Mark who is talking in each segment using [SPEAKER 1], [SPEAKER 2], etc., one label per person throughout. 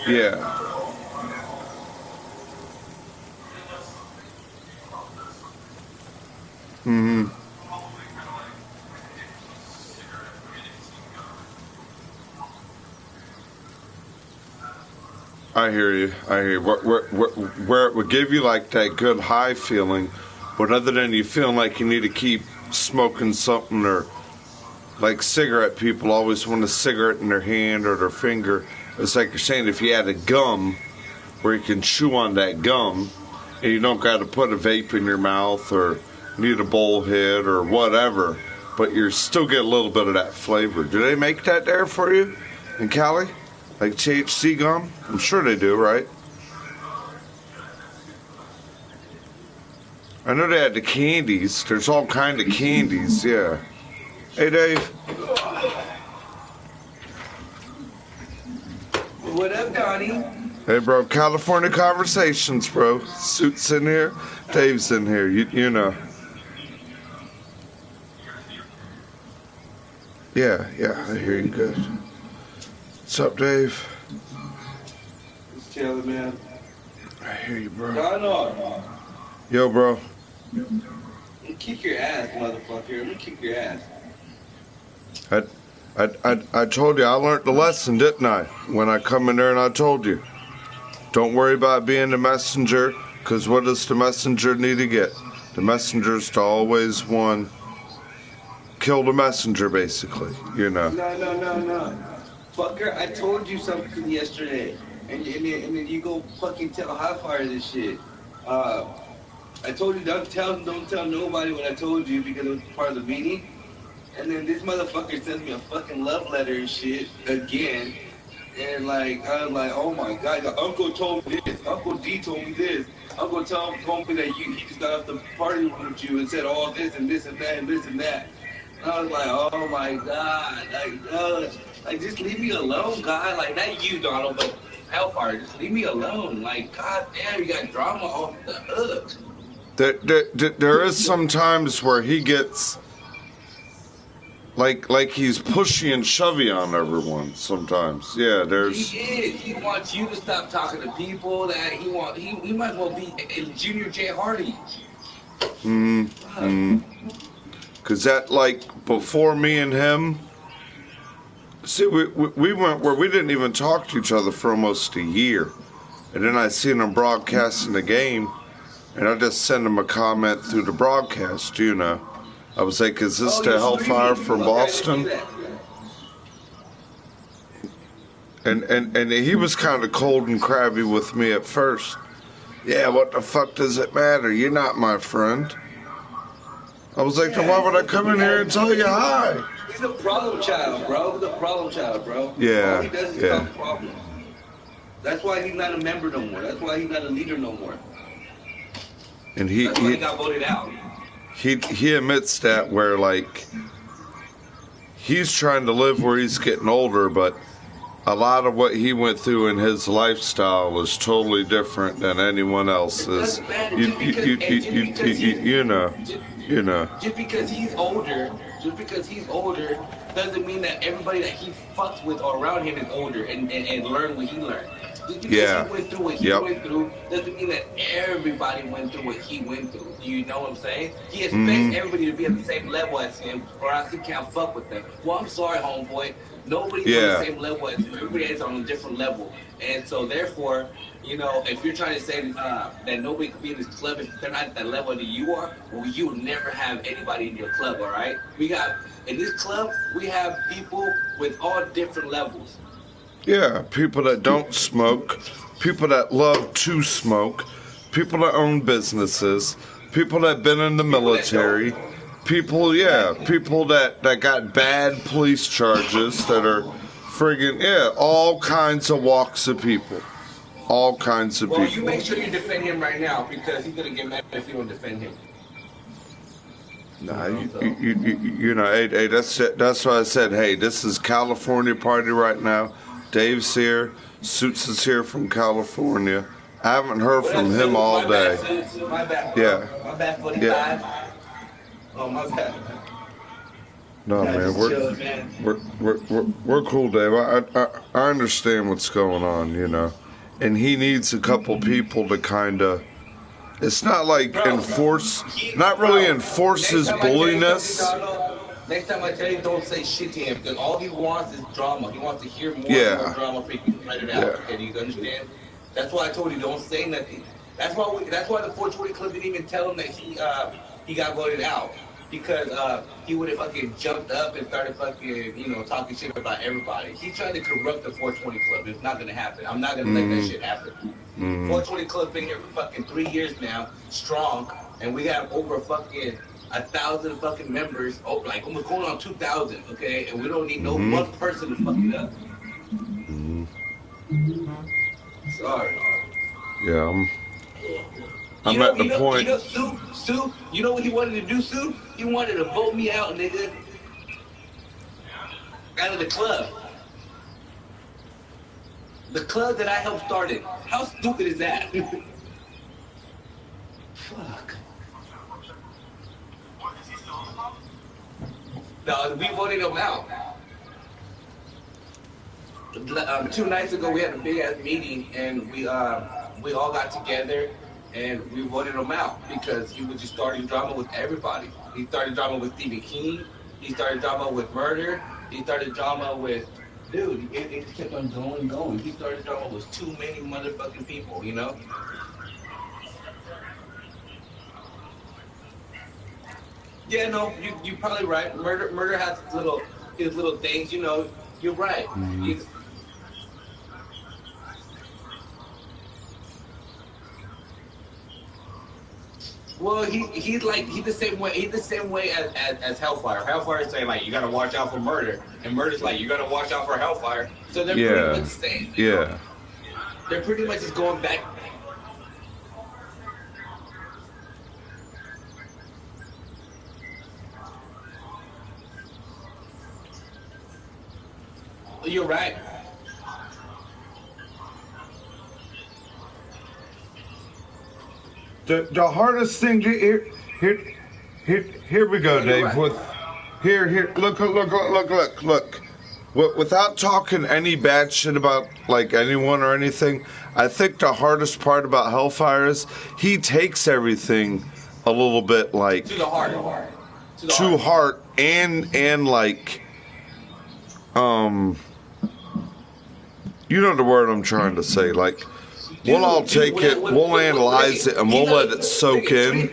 [SPEAKER 1] Yeah. Mm-hmm. I hear you. I hear you. Where it would give you like that good high feeling, but other than you feeling like you need to keep smoking something, or like cigarette people always want a cigarette in their hand or their finger. It's like you're saying, if you had a gum where you can chew on that gum and you don't got to put a vape in your mouth or need a bowl hit or whatever, but you still get a little bit of that flavor. Do they make that there for you in Cali? Like THC gum? I'm sure they do, right? I know they had the candies. There's all kind of candies, yeah. Hey, Dave.
[SPEAKER 2] What up, Donnie?
[SPEAKER 1] Hey, bro. California Conversations, bro. Suits in here. Dave's in here. You know. Yeah, yeah. I hear you good. What's up, Dave?
[SPEAKER 2] Just chilling, man.
[SPEAKER 1] I hear you, bro.
[SPEAKER 2] Donald,
[SPEAKER 1] Yo, bro.
[SPEAKER 2] kick your ass, motherfucker. I'm gonna kick your ass.
[SPEAKER 1] I, I told you I learned the lesson, didn't I? When I come in there and I told you, don't worry about being the messenger, because what does the messenger need to get? The messenger's to always one kill the messenger, basically. You know.
[SPEAKER 2] No. Fucker, I told you something yesterday. And then you go fucking tell Hotfire this shit. I told you don't tell nobody what I told you because it was part of the meeting. And then this motherfucker sends me a fucking love letter and shit again. And like, I was like, oh my god, Uncle told me this, Uncle D told me this, Uncle Tom told me that he just got off the party with you and said all this and this and that and this and that. And I was like, oh my god, like just leave me alone, God. Like not you, Donald, but Hellfire, just leave me alone. Like, god damn, you got drama off the hook.
[SPEAKER 1] There is some times where he gets like he's pushy and shovey on everyone. Sometimes, yeah. There's
[SPEAKER 2] He is. He wants you to stop talking to people. That he might as well be a Junior J Hardy.
[SPEAKER 1] because that like before me and him. See, we went where we didn't even talk to each other for almost a year, and then I seen him broadcasting the game, and I just sent him a comment through the broadcast. You know, I was like, "Is this
[SPEAKER 2] Oh,
[SPEAKER 1] the
[SPEAKER 2] you're
[SPEAKER 1] Hellfire
[SPEAKER 2] streaming.
[SPEAKER 1] from
[SPEAKER 2] Okay, I didn't see
[SPEAKER 1] Boston?"
[SPEAKER 2] that.
[SPEAKER 1] And he was kind of cold and crabby with me at first. Yeah, what the fuck does it matter? You're not my friend. I was like, then why would I come in here and tell you hi?
[SPEAKER 2] He's a problem child, bro. He's a problem child, bro.
[SPEAKER 1] Yeah,
[SPEAKER 2] All he does is
[SPEAKER 1] yeah.
[SPEAKER 2] cause problems. That's why he's not a member no more. That's why he's not a leader no more.
[SPEAKER 1] And
[SPEAKER 2] That's why he got voted out.
[SPEAKER 1] he admits that where like he's trying to live where he's getting older, but a lot of what he went through in his lifestyle was totally different than anyone else's. You know, you know.
[SPEAKER 2] Just because he's older, doesn't mean that everybody that he fucks with or around him is older and learn what he learned. Just because
[SPEAKER 1] Yeah.
[SPEAKER 2] he went through what he went through doesn't mean that everybody went through what he went through. You know what I'm saying? He expects everybody to be at the same level as him, or else he can't fuck with them. Well, I'm sorry, homeboy. Nobody's on the same level as you. Everybody is on a different level. And so therefore, you know, if you're trying to say that nobody could be in this club if they're not at that level that you are, well, you will never have anybody in your club, all right? In this club, we have people with all different levels.
[SPEAKER 1] Yeah, people that don't smoke, people that love to smoke, people that own businesses, people that been in the military, people that got bad police charges that are friggin' all kinds of walks of people. All kinds of
[SPEAKER 2] Well,
[SPEAKER 1] people.
[SPEAKER 2] you make sure you defend him right now because he's gonna get mad if you don't defend him.
[SPEAKER 1] Nah, you know, hey, that's why I said, hey, this is California party right now. Dave's here, Suits is here from California. I haven't heard from him all day.
[SPEAKER 2] My bad, bro.
[SPEAKER 1] Yeah.
[SPEAKER 2] My bad, 45.
[SPEAKER 1] Yeah.
[SPEAKER 2] Oh, my bad.
[SPEAKER 1] No,
[SPEAKER 2] Nah,
[SPEAKER 1] man,
[SPEAKER 2] just chilling, man.
[SPEAKER 1] we're cool, Dave. I understand what's going on, you know, and he needs a couple people to kind of. It's not like
[SPEAKER 2] Bro,
[SPEAKER 1] not really
[SPEAKER 2] bro,
[SPEAKER 1] enforce
[SPEAKER 2] next
[SPEAKER 1] his
[SPEAKER 2] time I tell you something,
[SPEAKER 1] bulliness.
[SPEAKER 2] Donald, next time I tell you, don't say shit to him, because all he wants is drama. He wants to hear more and more
[SPEAKER 1] Yeah,
[SPEAKER 2] drama for you to write it out.
[SPEAKER 1] yeah.
[SPEAKER 2] Okay, do you understand? That's why I told you, don't say nothing. That's why the 420 Club didn't even tell him that he got voted out. Because he would have fucking jumped up and started fucking, talking shit about everybody. He's trying to corrupt the 420 Club. It's not gonna happen. I'm not gonna let that shit happen. 420 Club been here for fucking 3 years now, strong, and we have over fucking 1,000 fucking members. Oh, like almost going on 2,000. Okay, and we don't need no one person to fuck it up. Sorry.
[SPEAKER 1] Yeah, I'm at the point.
[SPEAKER 2] Sue, you know what he wanted to do, Sue? He wanted to vote me out, nigga. Out of the club. The club that I helped start it. How stupid is that? Fuck. No, we voted him out. 2 nights ago, we had a big ass meeting, and we all got together, and we voted him out because he was just starting drama with everybody. He started drama with Stephen King. He started drama with murder. He started drama with, dude. It just kept on going and going. He started drama with too many motherfucking people, you know. Yeah, no, you probably right. Murder has his little things, you know. You're right. Well, he's the same way. He's the same way as Hellfire. Hellfire is saying like you gotta watch out for murder, and murder's like you gotta watch out for Hellfire. So they're pretty much the same.
[SPEAKER 1] Yeah.
[SPEAKER 2] They're pretty much just going back. You're right.
[SPEAKER 1] The hardest thing to here we go, Dave.
[SPEAKER 2] Right.
[SPEAKER 1] With here look. Without talking any bad shit about like anyone or anything, I think the hardest part about Hellfire is he takes everything a little bit like
[SPEAKER 2] To the heart.
[SPEAKER 1] to heart and like you know the word I'm trying to say, like we'll all take it, we'll analyze it, and we'll let it soak in.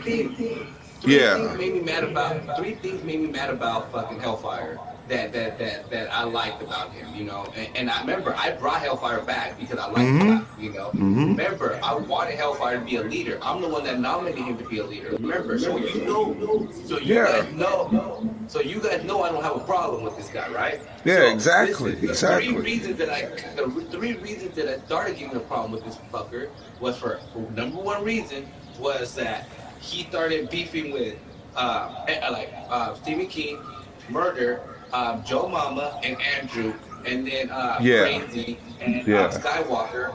[SPEAKER 1] Yeah.
[SPEAKER 2] Three things made me mad about fucking Hellfire that I liked about him, you know. And I remember I brought Hellfire back because I liked him, you know. Remember, I wanted Hellfire to be a leader. I'm the one that nominated him to be a leader. Remember, so you guys know I don't have a problem with this guy, right?
[SPEAKER 1] Yeah,
[SPEAKER 2] So,
[SPEAKER 1] exactly.
[SPEAKER 2] listen,
[SPEAKER 1] Exactly.
[SPEAKER 2] The three reasons that I started getting a problem with this fucker was for number one reason was that he started beefing with Stephen King, Murder, Joe Mama, and Andrew, and then Crazy and Skywalker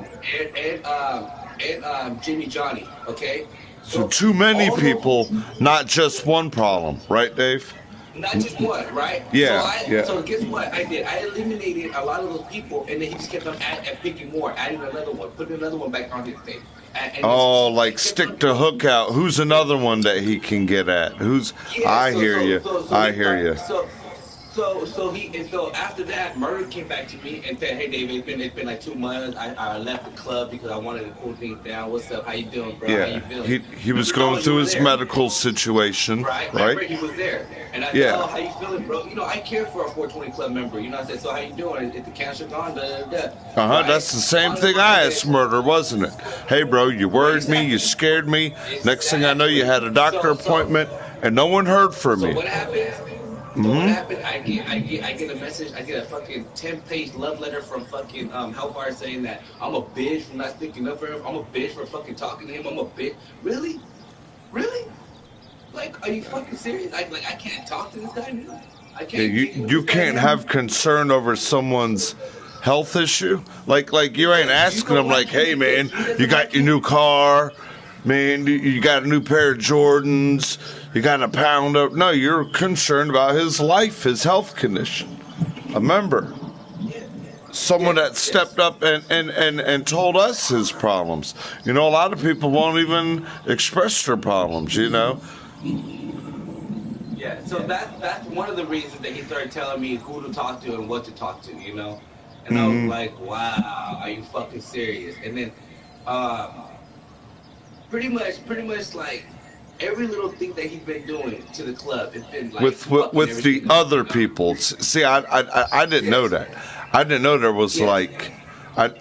[SPEAKER 2] and Jimmy Johnny. Okay.
[SPEAKER 1] So too many people, not just one problem, right, Dave?
[SPEAKER 2] Not just one, right?
[SPEAKER 1] Yeah,
[SPEAKER 2] So guess what I did? I eliminated a lot of those people, and then he just kept on picking more, adding another one, putting another one back on his thing.
[SPEAKER 1] Like stick the hook out. Who's another one that he can get at? I hear you.
[SPEAKER 2] So after that, Murder came back to me and said, "Hey, David, it's been like 2 months. I left the club because I wanted to cool things down. What's up? How you doing, bro? How you feeling?"
[SPEAKER 1] He was going through his medical situation, right?
[SPEAKER 2] He was there, and I said, "Oh, how you feeling, bro? You know, I care for a 420 Club member. You know, I said, so how you doing? Is the cancer gone? Right?
[SPEAKER 1] That's the same thing I asked Murder, wasn't it? Hey, bro, you worried me, you scared me. Next thing I know, you had a doctor appointment, and no one heard from you.
[SPEAKER 2] So what happened? What happened? I get a message. I get a fucking 10-page love letter from fucking Hellfire saying that I'm a bitch for not sticking up for him. I'm a bitch for fucking talking to him. I'm a bitch. Really? Like, are you fucking serious? I can't talk to this guy now. I can't.
[SPEAKER 1] You can't have concern over someone's health issue. Like you ain't asking them like, hey man, you got your new car, man, you got a new pair of Jordans. You got a pound of... No, you're concerned about his life, his health condition. A member. Someone that stepped up and told us his problems. You know, a lot of people won't even express their problems, you know.
[SPEAKER 2] Yeah, so that's one of the reasons that he started telling me who to talk to and what to talk to, you know? And I was like, wow, are you fucking serious? And then pretty much like every little thing that he's been doing to the club has been like
[SPEAKER 1] with the other people. See, I didn't know that. I didn't know there was like
[SPEAKER 2] there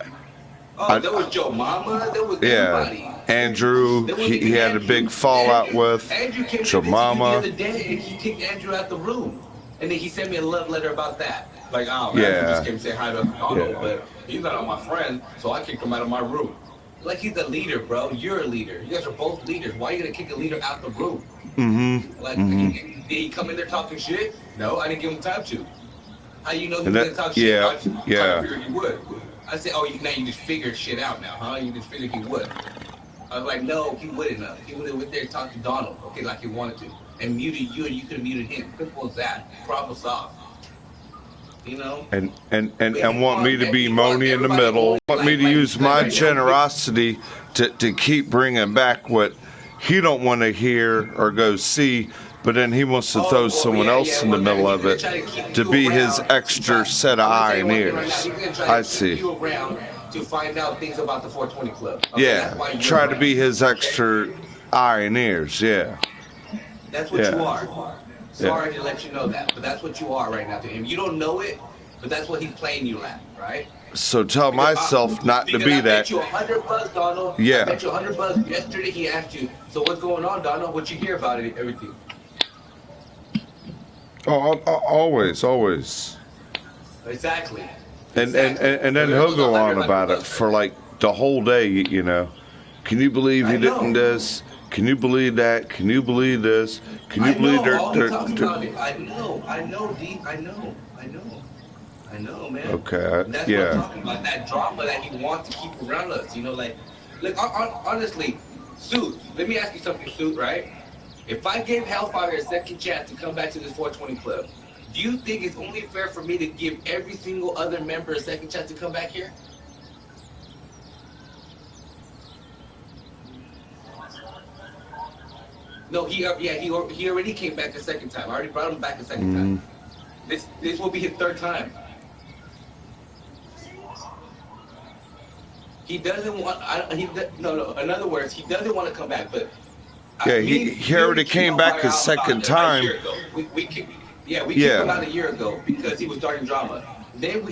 [SPEAKER 2] was Joe Mama, there was everybody.
[SPEAKER 1] Andrew, he had a big fallout with
[SPEAKER 2] Andrew came
[SPEAKER 1] Joe
[SPEAKER 2] to
[SPEAKER 1] Mama.
[SPEAKER 2] the other day and he kicked Andrew out the room. And then he sent me a love letter about that. Like, oh, man,
[SPEAKER 1] Yeah.
[SPEAKER 2] he just came to say hi to Donald, but he's not my friend, so I kicked him out of my room. Like, he's a leader, bro. You're a leader. You guys are both leaders. Why are you going to kick a leader out the room? Like, did he come in there talking shit? No, I didn't give him time to. How you know he was going to talk shit? I figured he would. I said, oh, now you just figured shit out now, huh? You just figured he would. I was like, no, he wouldn't have. He would have went there and talked to Donald, okay, like he wanted to. And muted you, and you could have muted him. Simple as that. Problem solved. You know?
[SPEAKER 1] And want me to be Moni in the middle. Want me to use my generosity to keep bringing back what he don't want to hear or go see, but then he wants to throw someone else in the middle of it to be his extra set of eye and ears. I see.
[SPEAKER 2] To find out things about the 420 Club.
[SPEAKER 1] Okay, try to be his extra eye and ears,
[SPEAKER 2] That's what you are. Sorry to let you know that, but that's what you are right now to him. You don't know it, but that's what he's playing you at, right?
[SPEAKER 1] So tell myself not to be
[SPEAKER 2] I
[SPEAKER 1] that.
[SPEAKER 2] bet you $100, Donald.
[SPEAKER 1] Yeah.
[SPEAKER 2] I bet you $100 yesterday. He asked you, so what's going on, Donald? What you hear about it? Everything.
[SPEAKER 1] Oh, always.
[SPEAKER 2] Exactly.
[SPEAKER 1] And then he'll go on about it for like the whole day, you know. Can you believe he didn't this? Can you believe that? Can you believe this? Can you believe they're
[SPEAKER 2] I know, D. I know, man.
[SPEAKER 1] Okay,
[SPEAKER 2] That's what I'm talking about. That drama that he wants to keep around us. You know, like honestly, Suit. Let me ask you something, Suit. Right? If I gave Hellfire a second chance to come back to this 420 Club, do you think it's only fair for me to give every single other member a second chance to come back here? No, he already came back a second time. I already brought him back a second time. This will be his third time. He doesn't want. In other words, he doesn't want to come back. But
[SPEAKER 1] he already came back a second time.
[SPEAKER 2] We kicked him out a year ago because he was starting drama. Then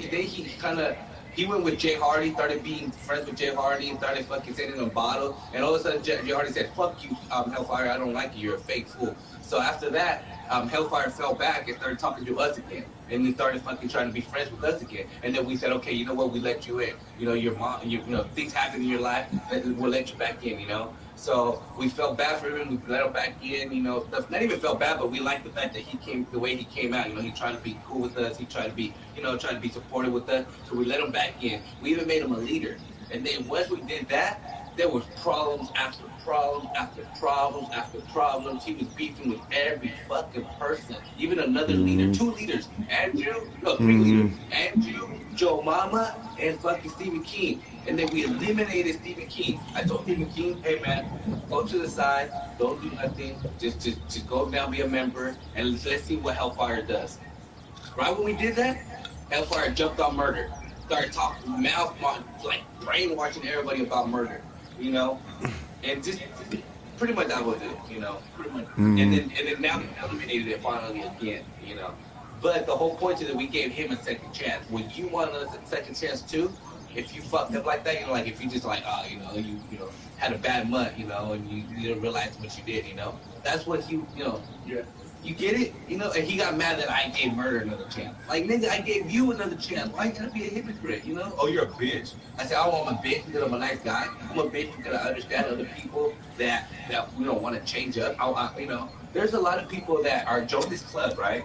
[SPEAKER 2] he went with Jay Hardy, started being friends with Jay Hardy, and started fucking sending him a bottle. And all of a sudden, Jay Hardy said, "Fuck you, Hellfire. I don't like you. You're a fake fool." So after that, Hellfire fell back and started talking to us again. And he started fucking trying to be friends with us again. And then we said, okay, you know what? We let you in. You know, your mom, you know, things happen in your life. We'll let you back in, you know? So we felt bad for him. We let him back in, you know. Not even felt bad, but we liked the fact that he came, the way he came out. You know, he tried to be cool with us. He tried to be, you know, trying to be supportive with us. So we let him back in. We even made him a leader. And then once we did that, there was problems after problems after problems after problems. He was beefing with every fucking person. Even another leader, 2 leaders. Three leaders. Andrew, Joe Mama, and fucking Stephen King. And then we eliminated Stephen King. I told Stephen King, hey man, go to the side, don't do nothing, just go down, be a member, and let's see what Hellfire does. Right when we did that, Hellfire jumped on murder. Started talking, like brainwashing everybody about murder. You know, and just pretty much that was it, you know, pretty much. And then now we eliminated it finally again, you know. But the whole point is that we gave him a second chance. Would you want a second chance too? If you fucked up like that, you know, like if you just like, you know, had a bad month, you know, and you didn't realize what you did, you know. That's what you know. Yeah. You get it? You know, and he got mad that I gave Murder another chance. Like, nigga, I gave you another chance. Why you gotta be a hypocrite, you know? Oh, you're a bitch. I said, I'm a bitch because I'm a nice guy. I'm a bitch because I understand other people that we don't want to change up. You know, there's a lot of people that are joined this club, right?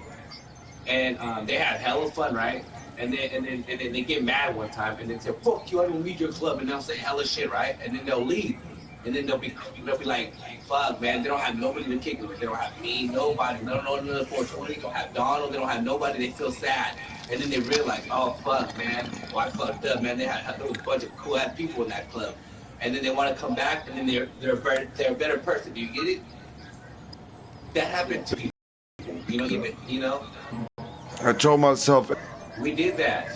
[SPEAKER 2] And they have hella fun, right? And then they get mad one time and then say, fuck you, I don't need your club. And they'll say hella shit, right? And then they'll leave. And then they'll be like, fuck, man, they don't have nobody to kick it with. They don't have me, nobody. They don't know another 420. They don't have Donald. They don't have nobody. They feel sad. And then they realize, oh, fuck, man. Well, I fucked up, man. There was a bunch of cool-ass people in that club. And then they want to come back, and then they're a better person. Do you get it? That happened to people. You know?
[SPEAKER 1] I told myself,
[SPEAKER 2] We did that.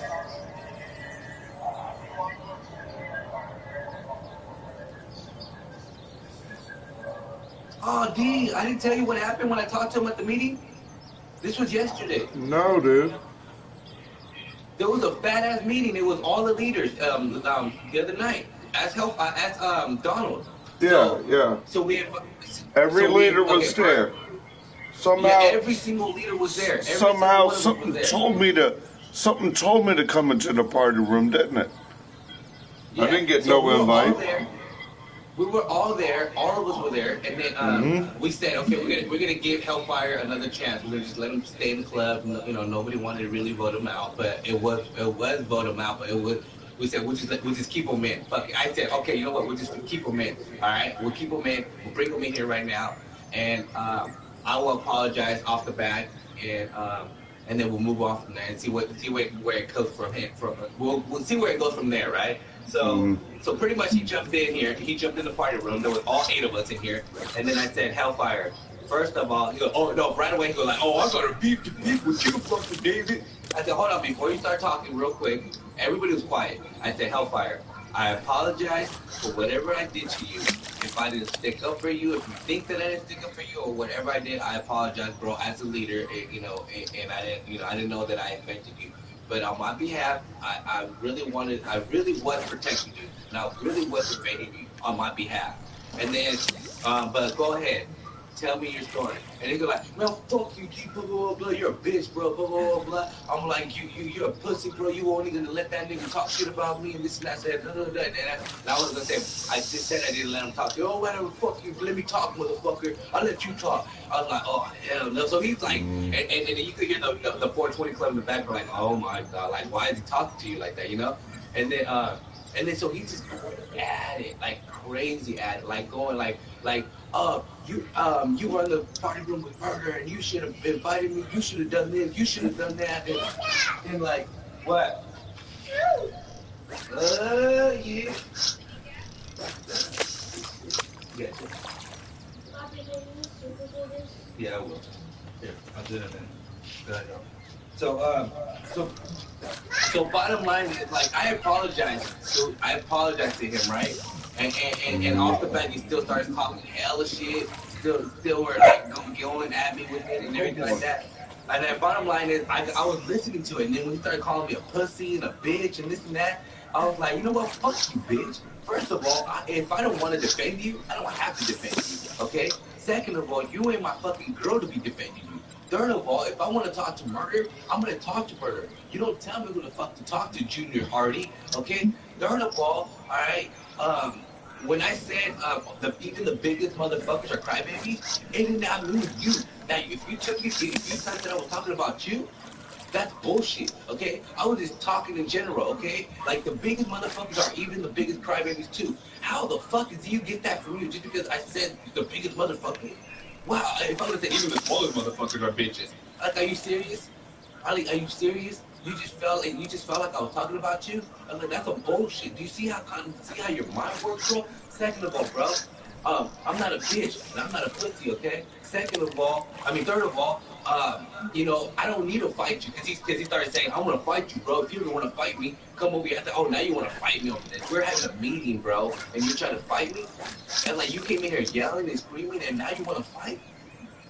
[SPEAKER 2] Oh, D, I didn't tell you what happened when I talked to him at the meeting. This was yesterday.
[SPEAKER 1] no, dude.
[SPEAKER 2] There was a fat ass meeting. It was all the leaders the other night. As Donald.
[SPEAKER 1] Yeah.
[SPEAKER 2] So we had,
[SPEAKER 1] Every leader was there. Somehow,
[SPEAKER 2] every single leader was there.
[SPEAKER 1] Somehow, something told me to come into the party room, didn't it?
[SPEAKER 2] Yeah.
[SPEAKER 1] I didn't get no invite.
[SPEAKER 2] We were all there. All of us were there, and then we said, okay, we're gonna give Hellfire another chance. We're gonna just let him stay in the club. Nobody wanted to really vote him out, but it was vote him out. But we said we'll just keep him in. Fuck it. I said, okay, you know what? We'll just keep him in. All right, we'll keep him in. We'll bring him in here right now, and I will apologize off the bat, and then we'll move on from there and see where it goes from him. We'll see where it goes from there, right? So pretty much he jumped in here. He jumped in the party room. There was all 8 of us in here, and then I said, Hellfire. First of all, he goes, oh no, right away he goes like, oh, I got a beef with you, fucking David. I said, hold on, before you start talking real quick, everybody was quiet. I said, Hellfire, I apologize for whatever I did to you. If I didn't stick up for you, if you think that I didn't stick up for you, or whatever I did, I apologize, bro. As a leader, and I didn't know that I offended you. But on my behalf, I really was protecting you, and I really was defending you on my behalf. And then, but go ahead. Tell me your story. And they go like, man, fuck you, G, blah, blah, blah, you're a bitch, bro, blah, blah, blah. I'm like, you're a pussy, bro. You only gonna let that nigga talk shit about me and this and that. Said, blah, blah, blah. And I was gonna say, I just said I didn't let him talk. Oh, whatever, fuck you, let me talk, motherfucker. I'll let you talk. I was like, oh, hell no. So he's like, and then you could hear the 420 club in the background, like, oh my God, like, why is he talking to you like that, you know? And then so he just going at it, like crazy at it, like going like, you were in the party room with Murder, and you should have invited me. You should have done this. You should have done that. And like, what? Yeah. Yeah, I will. Here, I'll do that then. Go ahead, So bottom line is, like, I apologize to him, right? And off the bat, he still starts talking hella shit. Still were like going at me with it and everything like that. And then bottom line is, I was listening to it, and then when he started calling me a pussy and a bitch and this and that, I was like, you know what? Fuck you, bitch. First of all, if I don't want to defend you, I don't have to defend you, okay? Second of all, you ain't my fucking girl to be defending you. Third of all, if I want to talk to Murder, I'm going to talk to Murder. You don't tell me who the fuck to talk to, Junior Hardy, okay? Third of all right, when I said even the biggest motherfuckers are crybabies, it did not mean you. Now, if you thought that I was talking about you, that's bullshit, okay? I was just talking in general, okay? Like, the biggest motherfuckers are even the biggest crybabies, too. How the fuck did you get that from you just because I said the biggest motherfucker? Wow, if I would have said even the smallest motherfuckers are bitches. Like, are you serious? Ali, are you serious? You just felt like I was talking about you? I was like, that's a bullshit. Do you see how your mind works, bro? Second of all, bro, I'm not a bitch and I'm not a pussy, okay? Third of all, I don't need to fight you because he started saying, I want to fight you, bro. If you ever want to fight me, come over here. I said, oh, now you want to fight me over this. We're having a meeting, bro, and you're trying to fight me? And like, you came in here yelling and screaming and now you want to fight?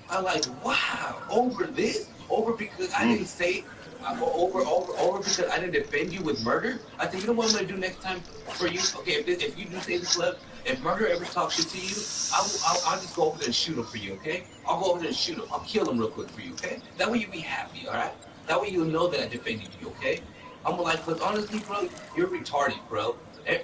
[SPEAKER 2] I'm like, wow, over this? Over because I didn't say, over because I didn't defend you with Murder? I said, you know what I'm going to do next time for you? Okay, if you do say this club, if Murder ever talks shit to you, I'll just go over there and shoot him for you, okay? I'll go over there and shoot him. I'll kill him real quick for you, okay? That way you'll be happy, all right? That way you'll know that I defended you, okay? I'm like, because honestly, bro, you're retarded, bro. I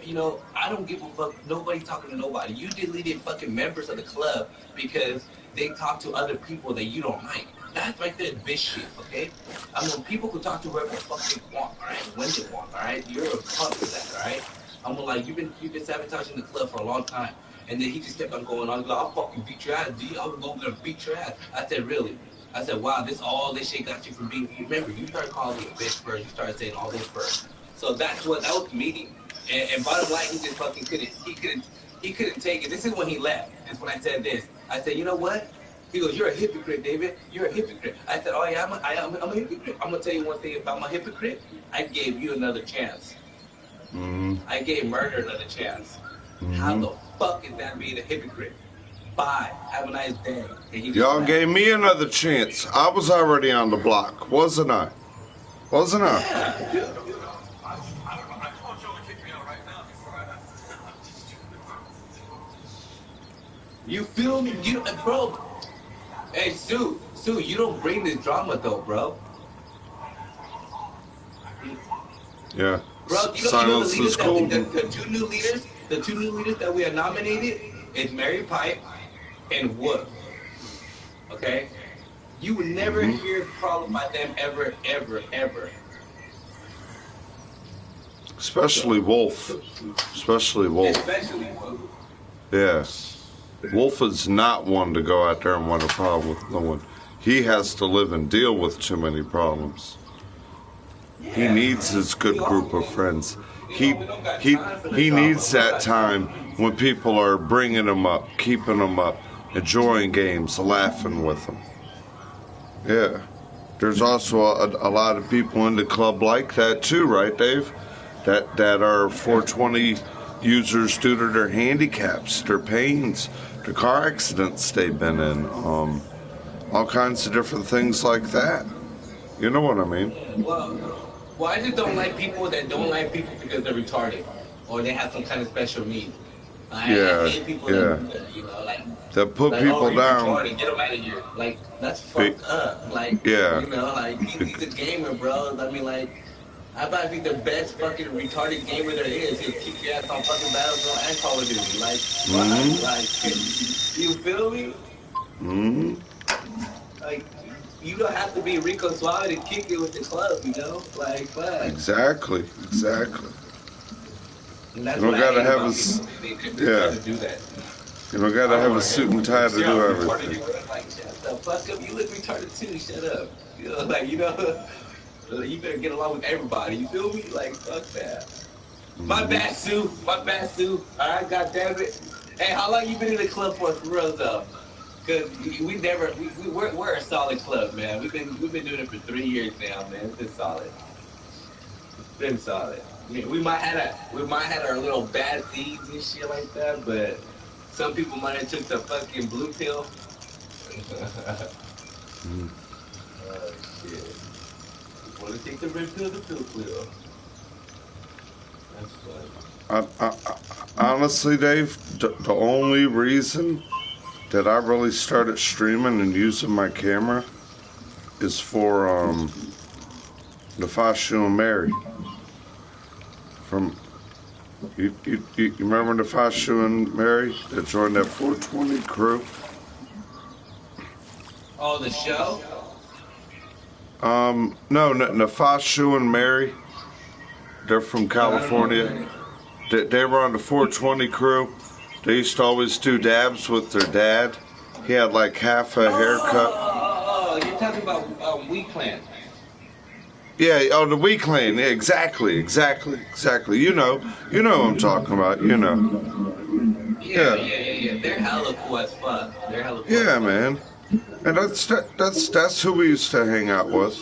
[SPEAKER 2] don't give a fuck. Nobody talking to nobody. You deleted fucking members of the club because they talk to other people that you don't like. That's right there, bitch shit, okay? I mean, people can talk to whoever the fuck they want, all right? When they want, all right? You're a punk for that, all right? I'm like, you've been sabotaging the club for a long time. And then he just kept on going on. He's like, I'll fucking beat your ass, D. I'm going to beat your ass. I said, really? I said, wow, all this shit got you from being. Remember, you started calling me a bitch first. You started saying all this first. So that was the meeting. And bottom line, he just fucking he couldn't take it. This is when he left. This is when I said this. I said, you know what? He goes, you're a hypocrite, David. You're a hypocrite. I said, oh yeah, I'm a hypocrite. I'm gonna tell you one thing about my hypocrite. I gave you another chance. I gave murder another chance. How the fuck is that being a hypocrite? Bye. Have a nice day.
[SPEAKER 1] Y'all gave me another chance. I was already on the block, wasn't I? Wasn't I?
[SPEAKER 2] Yeah. You feel me? Bro. Hey, Sue, you don't bring this drama though, bro.
[SPEAKER 1] Yeah.
[SPEAKER 2] Bro,
[SPEAKER 1] Silence is cold.
[SPEAKER 2] The two new leaders that we have nominated is Mary Pipe and Wolf. Okay? You would never hear a problem by them ever, ever, ever.
[SPEAKER 1] Especially Wolf. Especially Wolf. Yeah. Wolf is not one to go out there and want a problem with no one. He has to live and deal with too many problems. He needs his good group of friends. He needs that time when people are bringing him up, keeping him up, enjoying games, laughing with him. Yeah. There's also a lot of people in the club like that too, right, Dave? That are 420 users due to their handicaps, their pains, their car accidents they've been in, all kinds of different things like that. You know what I mean?
[SPEAKER 2] Well, I just don't like people that don't like people because they're retarded or they have some kind of special need. I hate people that, you know, like
[SPEAKER 1] that put people down.
[SPEAKER 2] Retarded, get them out of here. Like, that's fucked up. Like, you know, like he's a gamer, bro. I mean, like, I probably think the best fucking retarded gamer there is. He'll kick your ass on fucking Battlefield and Call of Duty. Like, like, you feel me? Like, you don't have to be Rico Suave to kick it with the club, you know? Like, fuck.
[SPEAKER 1] Exactly.
[SPEAKER 2] And that's
[SPEAKER 1] you don't gotta have a
[SPEAKER 2] to do that.
[SPEAKER 1] You don't gotta have a suit and tie to do everything.
[SPEAKER 2] Like, shut the fuck up. You look retarded too. Shut up. You know, like, you know. You better get along with everybody. You feel me? Like, fuck that. My bad, Sue. All right, goddamn it. Hey, how long you been in the club for real though? Cause we're a solid club, man. We've been doing it for 3 years now, man. It's been solid. I mean, we might have our little bad deeds and shit like that, but some people might have took the fucking blue pill. Oh shit. Want to take the red pill, the pill pill. That's funny.
[SPEAKER 1] Honestly, Dave, the only reason that I really started streaming and using my camera is for Nefashu and Mary. From you remember Nefashu and Mary that joined that 420 crew?
[SPEAKER 2] Oh, the show?
[SPEAKER 1] No, Nefashu and Mary. They're from California. They were on the 420 crew. They used to always do dabs with their dad. He had like half a haircut.
[SPEAKER 2] Oh, you're talking about Weed Clan.
[SPEAKER 1] Yeah, the Weed Clan. Yeah, exactly. You know what I'm talking about. You know.
[SPEAKER 2] Yeah. They're hella cool as fuck.
[SPEAKER 1] Yeah, man. And that's who we used to hang out with.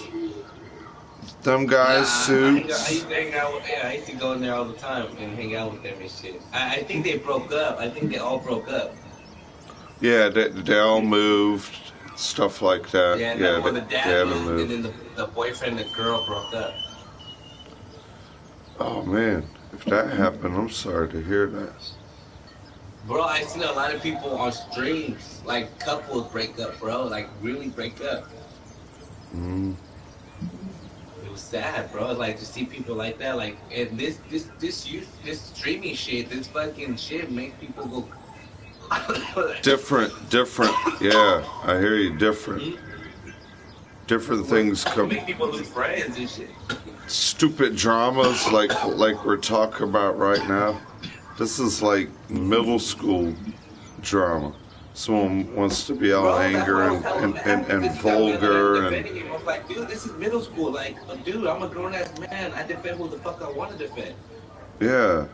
[SPEAKER 1] Them guys, suits.
[SPEAKER 2] I used to hang out with, I used to go in there all the time and hang out with them and shit. I think they broke up. I think they all broke up.
[SPEAKER 1] Yeah, they all moved, stuff like that.
[SPEAKER 2] Yeah, the dad moved, and then the boyfriend and the girl broke up.
[SPEAKER 1] Oh, man. If that happened, I'm sorry to hear that.
[SPEAKER 2] Bro, I seen a lot of people on streams, like couples break up, bro. Like, really break up. It was sad, bro. Like, to see people like that. Like, and this streaming shit, this fucking shit makes people go...
[SPEAKER 1] Different. Yeah, I hear you. Different. different things come.
[SPEAKER 2] Make people lose friends and shit.
[SPEAKER 1] Stupid dramas like we're talking about right now. This is like middle school drama. Someone wants to be all
[SPEAKER 2] Bro,
[SPEAKER 1] angry and vulgar and
[SPEAKER 2] I was like, dude, this is middle school. Like, dude, I'm a grown ass man. I defend who the fuck I want to defend.
[SPEAKER 1] yeah.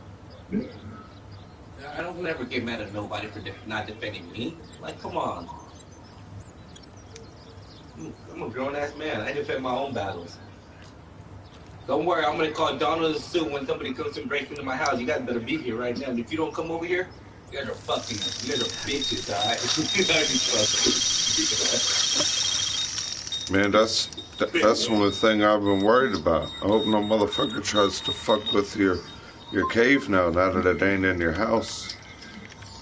[SPEAKER 2] I don't ever get mad at nobody for not defending me. Like, come on. I'm a grown ass man. I defend my own battles. Don't worry, I'm gonna call Donald soon when somebody comes and breaks into my house. You guys better be here right now. And if you don't come over here, you guys are bitches, alright? You guys are
[SPEAKER 1] Man, that's one of the things I've been worried about. I hope no motherfucker tries to fuck with your cave now that it ain't in your house.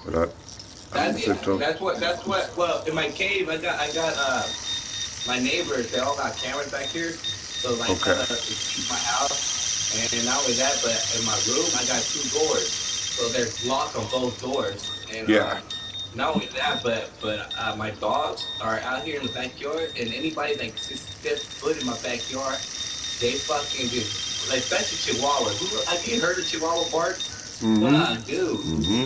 [SPEAKER 1] But
[SPEAKER 2] that's what. Well, in my cave, I got my neighbors. They all got cameras back here, so like
[SPEAKER 1] okay.
[SPEAKER 2] My house, and not only that, but in my room, I got 2 doors, so there's locks on both doors. And
[SPEAKER 1] yeah.
[SPEAKER 2] Not only that, but my dogs are out here in the backyard, and anybody that steps foot in my backyard, they fucking just, like, especially Chihuahuas. Have you heard of Chihuahua bark?
[SPEAKER 1] Mm-hmm.
[SPEAKER 2] Dude.
[SPEAKER 1] Mm-hmm.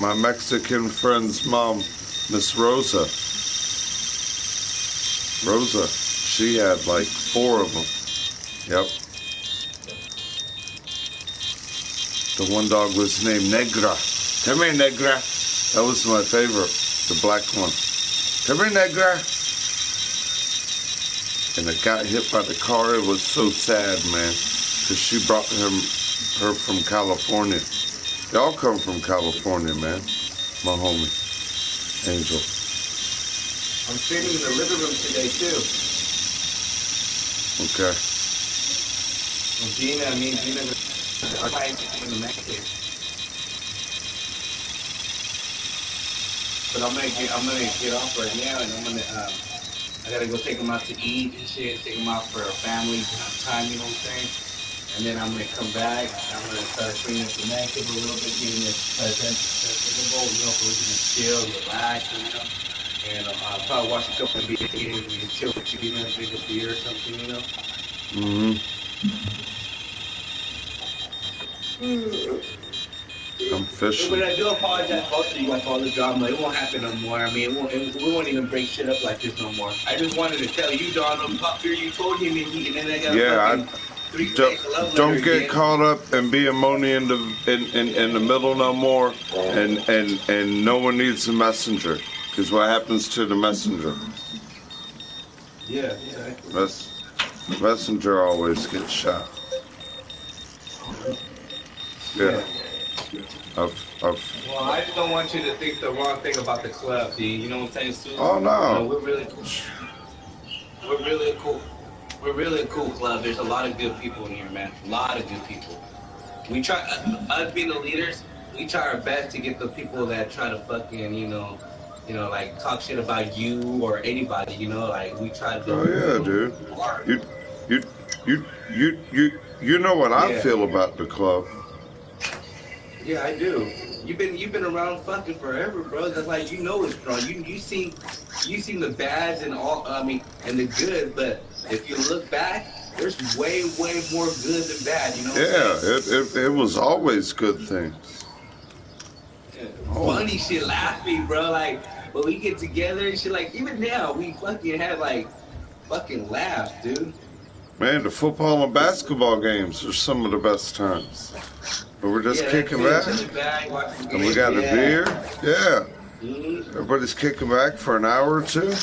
[SPEAKER 1] My Mexican friend's mom, Miss Rosa. She had like 4 of them. Yep. The one dog was named Negra. Come here, Negra. That was my favorite, the black one. Come here, Negra. And it got hit by the car. It was so sad, man, because she brought her from California. They all come from California, man. My homie, Angel.
[SPEAKER 2] I'm sitting in the living room today, too.
[SPEAKER 1] Okay.
[SPEAKER 2] Well, Gina, I might in the next day. But I'm gonna get off right now, and I gotta go take them out to eat and shit, take them out for a family time, you know what I'm saying? And then I'm gonna come back, I'm gonna start cleaning up the man cave a little bit, getting it present, you know, so we can just chill, relax, you know? And I'll probably watch a couple of videos and just chill with you, drink a beer or something, you know?
[SPEAKER 1] Mm-hmm. I'm fishing.
[SPEAKER 2] But I do apologize both of you guys for all the drama. It won't happen no more. I mean, we won't even break shit up like this no more. I just wanted to tell you, Donald, Pucker, you told him, and then I got
[SPEAKER 1] don't get again. Caught up and be ammonia in the middle no more, and no one needs a messenger, because what happens to the messenger?
[SPEAKER 2] Yeah, exactly.
[SPEAKER 1] Messenger always gets shot. Yeah.
[SPEAKER 2] Well, I just don't want you to think the wrong thing about the club, D. You know what I'm saying, Sue?
[SPEAKER 1] Oh no.
[SPEAKER 2] You know, we're really cool. We're really a cool club. There's a lot of good people in here, man. A lot of good people. We try, us being the leaders, we try our best to get the people that try to fucking, you know, like talk shit about you or anybody, you know, like we try to.
[SPEAKER 1] Oh yeah, dude. You know what I feel about the club.
[SPEAKER 2] Yeah, I do. You've been around fucking forever, bro. That's like, you know it's wrong. You seen the bads and all. I mean, and the good, but if you look back, there's way more good than bad. You know.
[SPEAKER 1] Yeah, it was always good things.
[SPEAKER 2] Yeah. Funny shit, laughing, bro. Like when we get together and shit. Like even now, we fucking have like fucking laughs, dude.
[SPEAKER 1] Man, the football and basketball games are some of the best times. But we're just kicking back, and we got a beer. Yeah. Mm-hmm. Everybody's kicking back for an hour or 2.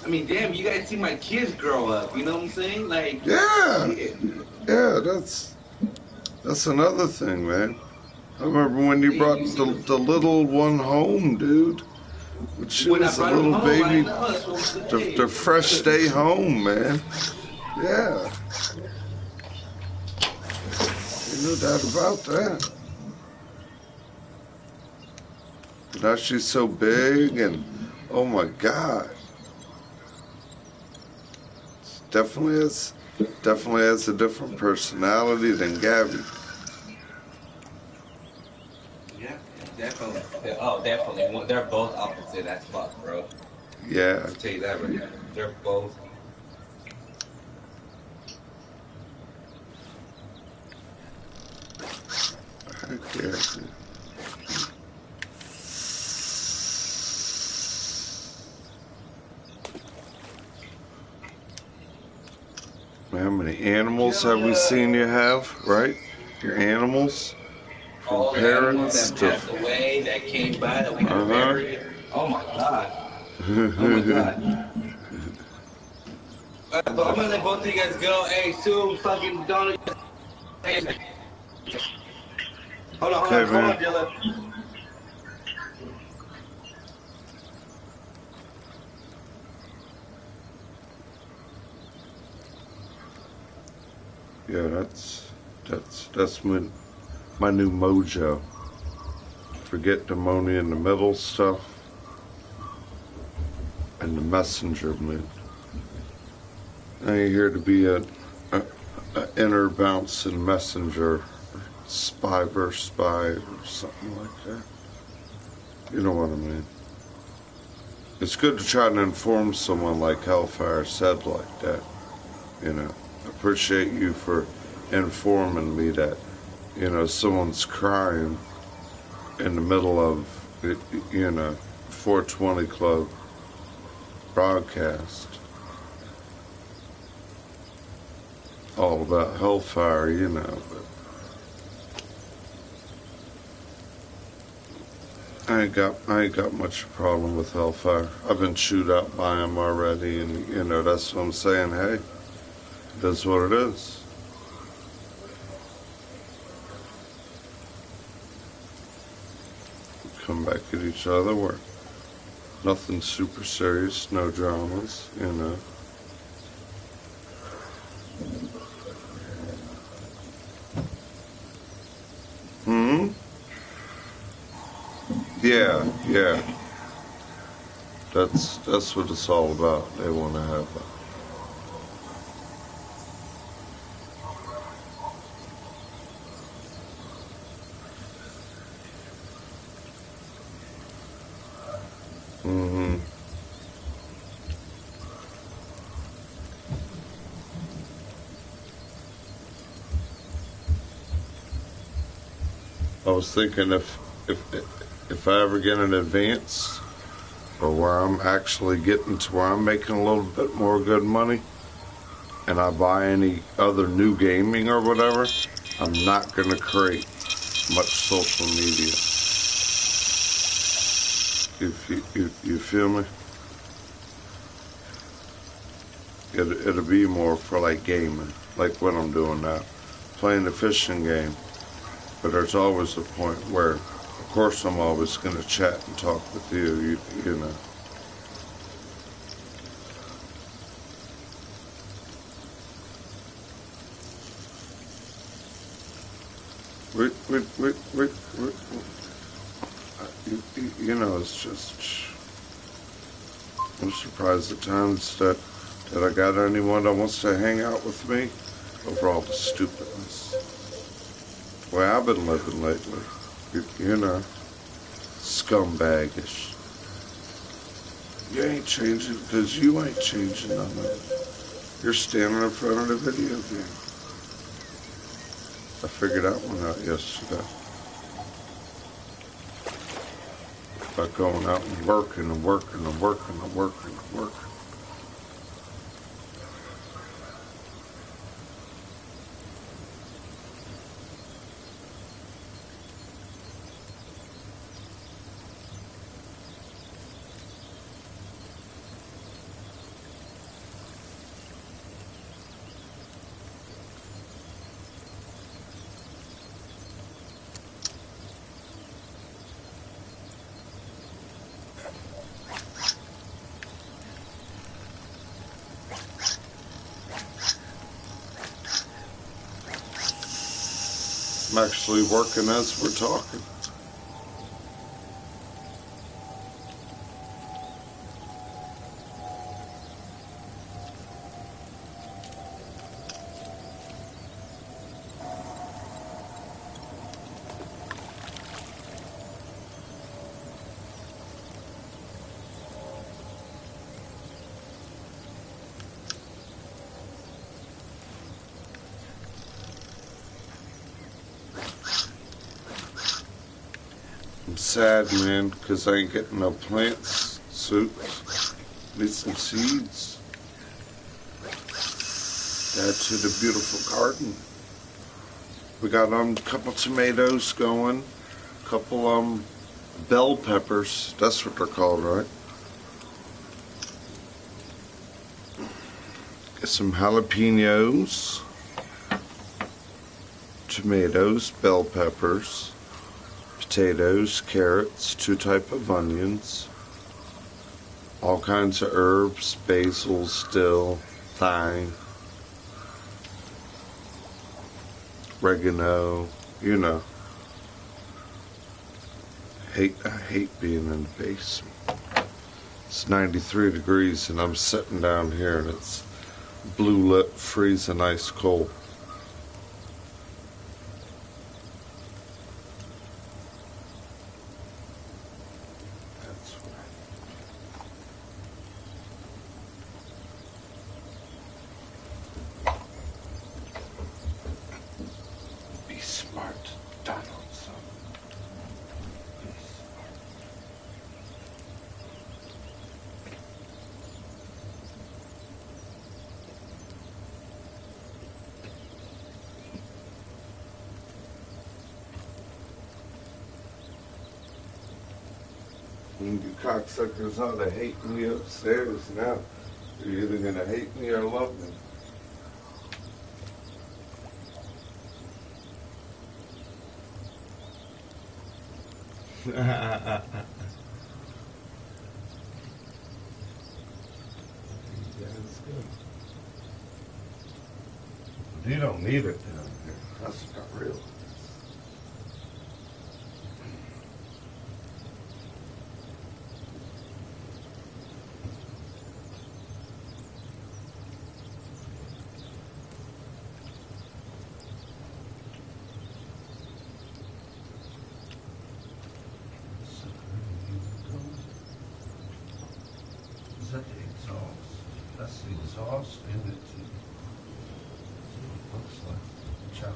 [SPEAKER 2] I mean, damn, you guys see my kids grow up. You know what I'm saying? Like.
[SPEAKER 1] Yeah. Yeah, that's another thing, man. I remember when you brought the little one home, dude. She was a little baby. The fresh day home, man. Yeah. No doubt about that. Now she's so big, and oh my God, definitely has a different personality than Gabby.
[SPEAKER 2] Yeah, definitely. Oh, definitely. They're both opposite as fuck, bro.
[SPEAKER 1] Yeah.
[SPEAKER 2] I'll tell you that right now. They're both.
[SPEAKER 1] Heck yeah. Man, how many animals have we seen you have, right? Your animals? From
[SPEAKER 2] All the animals
[SPEAKER 1] parrots
[SPEAKER 2] that
[SPEAKER 1] to...
[SPEAKER 2] passed away, that came by, that we had buried. Oh my god. Oh my god. But I'm gonna let both of you guys go. Hey, Sue, fucking Donald. Hey,
[SPEAKER 1] Okay,
[SPEAKER 2] hold on,
[SPEAKER 1] man.
[SPEAKER 2] Dylan.
[SPEAKER 1] Yeah, that's my new mojo. Forget the money in the middle stuff and the messenger mood. I ain't here to be a inner bouncing messenger, spy versus spy or something like that. You know what I mean? It's good to try to inform someone like Hellfire said like that. You know, appreciate you for informing me that, you know, someone's crying in the middle of, you know, 420 Club broadcast. All about Hellfire, you know, but I ain't got much problem with Hellfire. I've been chewed out by him already, and you know that's what I'm saying. Hey, that's what it is. Come back at each other. We're nothing super serious, no dramas, you know. Hmm. Yeah, yeah. That's what it's all about. They want to have a mm-hmm. I was thinking if I ever get an advance or where I'm actually getting to where I'm making a little bit more good money and I buy any other new gaming or whatever, I'm not gonna create much social media. You feel me? It'll be more for like gaming, like what I'm doing now, playing the fishing game. But there's always a point where, of course, I'm always going to chat and talk with you, you know. Wait. You know, it's just, I'm surprised at times that I got anyone that wants to hang out with me over all the stupidness. The way I've been living lately, you know, scumbaggish. You ain't changing because you ain't changing none of it. You're standing in front of the video game. I figured that one out yesterday. By going out and working and working and working and working and working. I'm actually working as we're talking. sad, man, because I ain't getting no plants, suits. Need some seeds. Add to the beautiful garden. We got a couple tomatoes going, couple bell peppers. That's what they're called, right? Get some jalapenos, tomatoes, bell peppers, potatoes, carrots, 2 types of onions, all kinds of herbs, basil, dill, thyme, oregano, you know. I hate being in the basement. It's 93 degrees and I'm sitting down here and it's blue lit, freezing ice cold. That's right. Be smart, Donaldson. Be smart. You cocksuckers ought to hate me upstairs now. You're either gonna hate me or love me. Yeah, it's good. But you don't need it down here. That's what I realize. Is that the exhaust? That's the exhaust in it. Looks like. Chop.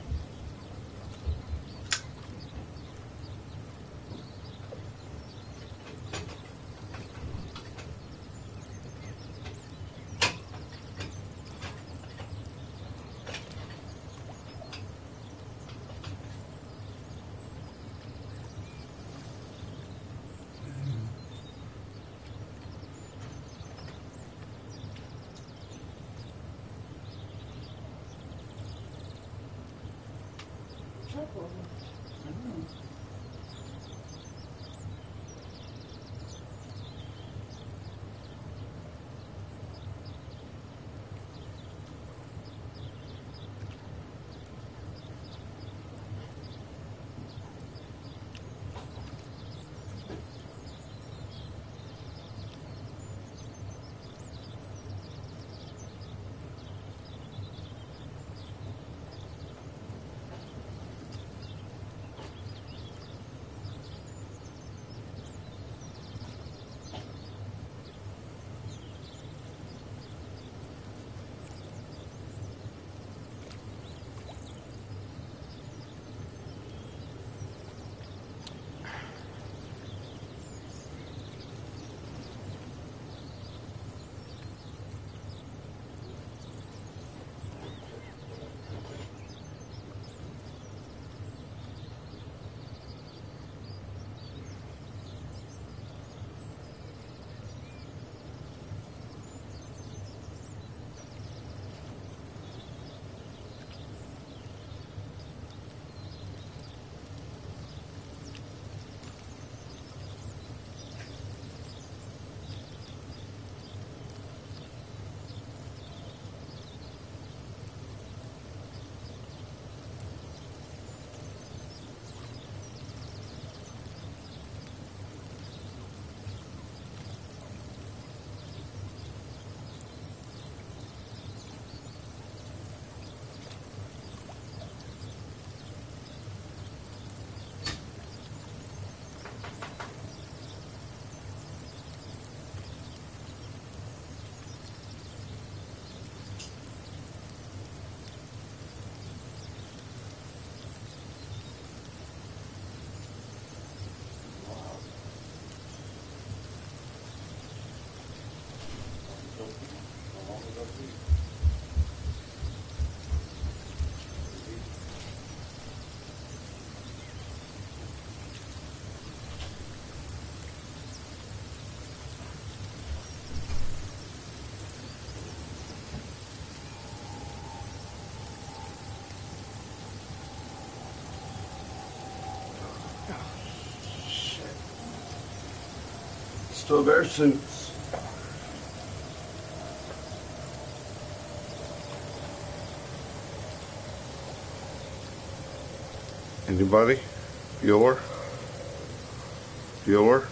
[SPEAKER 1] Still wear suits. Anybody? Bueller? Bueller?